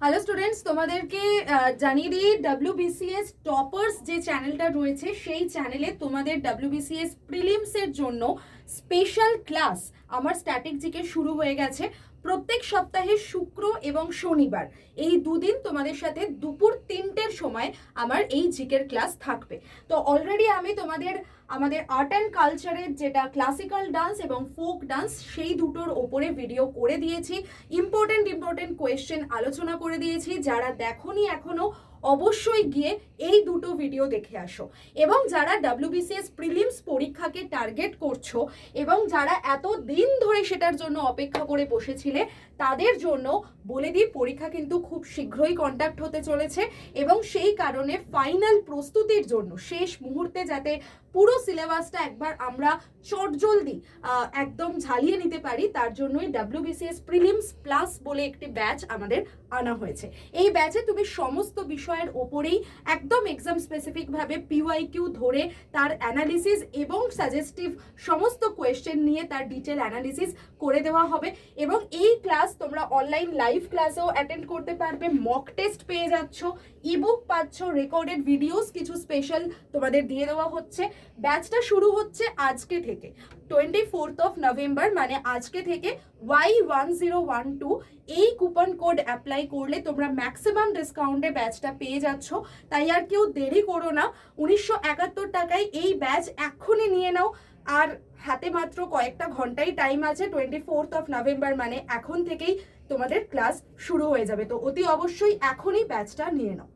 Hello students, তোমাদেরকে জানিয়ে দিই WBCS টপার্স যে চ্যানেলটা রয়েছে সেই চ্যানেলে তোমাদের WBCS প্রিলিমসের জন্য স্পেশাল ক্লাস আমার স্ট্যাটিক জিকে শুরু হয়ে গেছে। প্রত্যেক সপ্তাহে শুক্র এবং শনিবার এই দুদিন তোমাদের সাথে দুপুর 3টের সময় আমার এই জিকের ক্লাস থাকবে। তো অলরেডি আমি আমাদের আর্ট অ্যান্ড কালচারের যেটা ক্লাসিক্যাল ডান্স এবং ফোক ডান্স সেই দুটোর ওপরে ভিডিও করে দিয়েছি। ইম্পর্টেন্ট কোয়েশ্চেন আলোচনা করে দিয়েছি। যারা দেখোনি এখনো অবশ্যই গিয়ে এই দুটো ভিডিও দেখে আসো। এবং যারা WBCS প্রিলিমস পরীক্ষাকে টার্গেট করছো এবং যারা এত দিন ধরে সেটার জন্য অপেক্ষা করে বসেছিলে তাদের জন্য বলে দিই, পরীক্ষা কিন্তু খুব শীঘ্রই কন্ডাক্ট হতে চলেছে এবং সেই কারণে ফাইনাল প্রস্তুতির জন্য শেষ মুহূর্তে যাতে পুরো সিলেবাসটা একবার আমরা চটজলদি একদম ঝালিয়ে নিতে পারি তার জন্যই WBCS প্রিলিমস প্লাস বলে একটি ব্যাচ আমাদের আনা হয়েছে। এই ব্যাচে তুমি সমস্ত বিষয়ের ওপরেই একদম এক্সাম স্পেসিফিক ভাবে PYQ ধরে তার অ্যানালিসিস এবং সাজেস্টিভ সমস্ত কোয়েশ্চেন নিয়ে তার ডিটেল অ্যানালিসিস করে দেওয়া হবে। এবং এই ক্লাস তোমরা অনলাইন লাইভ ক্লাসেও অ্যাটেন্ড করতে পারবে, মক টেস্ট পেয়ে যাচ্ছ, ইবুক পাচ্ছ, রেকর্ডেড ভিডিওস কিছু স্পেশাল তোমাদের দিয়ে দেওয়া হচ্ছে। ব্যাচটা শুরু হচ্ছে আজকে থেকে 24 নভেম্বর, মানে আজকে থেকে Y1012 এই কুপন কোড অ্যাপ্লাই করলে তোমরা ম্যাক্সিমাম ডিসকাউন্টে ব্যাচটা পেয়ে যাচ্ছ। তাই আর কেউ দেরি করো না, 1971 টাকায় এই ব্যাচ এক্ষুনি নিয়ে নাও। আর হাতে মাত্র কয়েকটা ঘন্টাই টাইম আছে। 24 নভেম্বর মানে এখন থেকেই তোমাদের ক্লাস শুরু হয়ে যাবে। তো অতি অবশ্যই এখনই ব্যাচটা নিয়ে নাও।